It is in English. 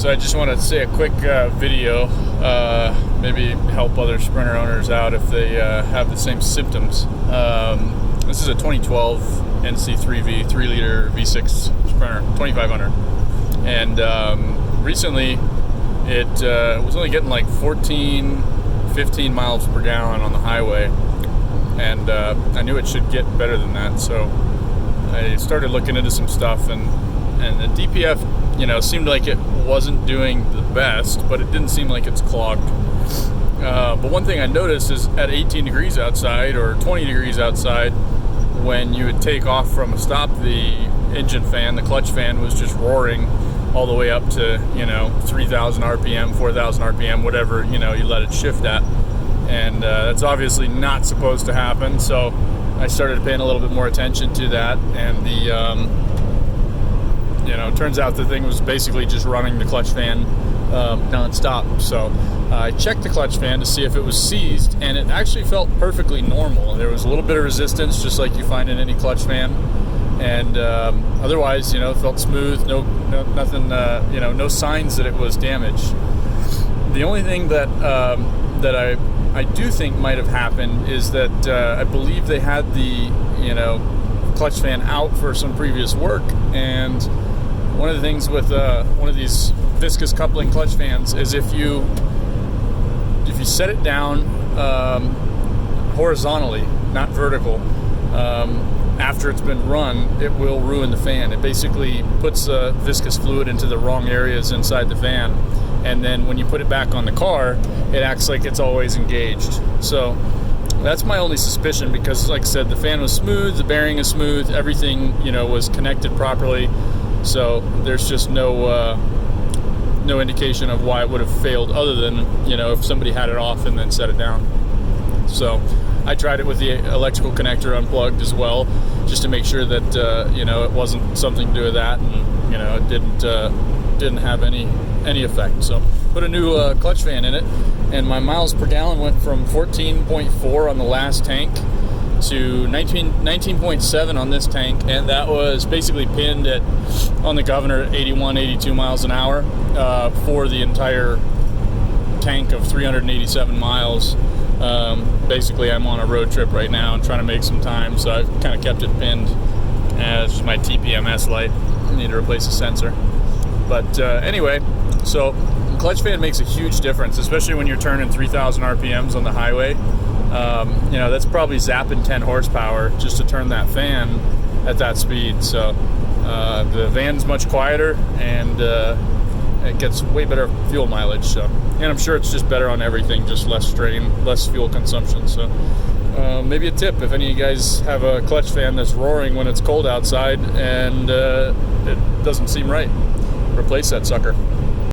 So I just want to say a quick video, maybe help other Sprinter owners out if they have the same symptoms. This is a 2012 NC3V 3-liter V6 Sprinter, 2500, and recently it was only getting like 15 miles per gallon on the highway, and I knew it should get better than that, so I started looking into some stuff, and the DPF, seemed like it wasn't doing the best, but it didn't seem like it's clogged. But one thing I noticed is at 18 degrees outside or 20 degrees outside, when you would take off from a stop, the engine fan, the clutch fan, was just roaring all the way up to 3,000 RPM, 4,000 RPM, whatever you let it shift at, and that's obviously not supposed to happen. So I started paying a little bit more attention to that, and it turns out the thing was basically just running the clutch fan non-stop. So I checked the clutch fan to see if it was seized, and it actually felt perfectly normal. There was a little bit of resistance, just like you find in any clutch fan, and otherwise, it felt smooth. Nothing. No signs that it was damaged. The only thing that I do think might have happened is that I believe they had the clutch fan out for some previous work, and one of the things with one of these viscous coupling clutch fans is if you set it down horizontally, not vertical, after it's been run, it will ruin the fan. It basically puts viscous fluid into the wrong areas inside the fan, and then when you put it back on the car, it acts like it's always engaged. So that's my only suspicion, because like I said, the fan was smooth, the bearing is smooth, everything was connected properly. So there's just no indication of why it would have failed, other than if somebody had it off and then set it down. So I tried it with the electrical connector unplugged as well, just to make sure that it wasn't something to do with that, and it didn't have any effect. So put a new clutch fan in it, and my miles per gallon went from 14.4 on the last tank to 19.7 on this tank, and that was basically pinned on the governor at 81, 82 miles an hour for the entire tank of 387 miles. Basically, I'm on a road trip right now and trying to make some time, so I've kind of kept it pinned as my TPMS light. I need to replace the sensor. But anyway, so clutch fan makes a huge difference, especially when you're turning 3,000 RPMs on the highway. That's probably zapping 10 horsepower just to turn that fan at that speed. So the van's much quieter, and it gets way better fuel mileage. So, and I'm sure it's just better on everything, just less strain, less fuel consumption. So maybe a tip, if any of you guys have a clutch fan that's roaring when it's cold outside and it doesn't seem right, replace that sucker.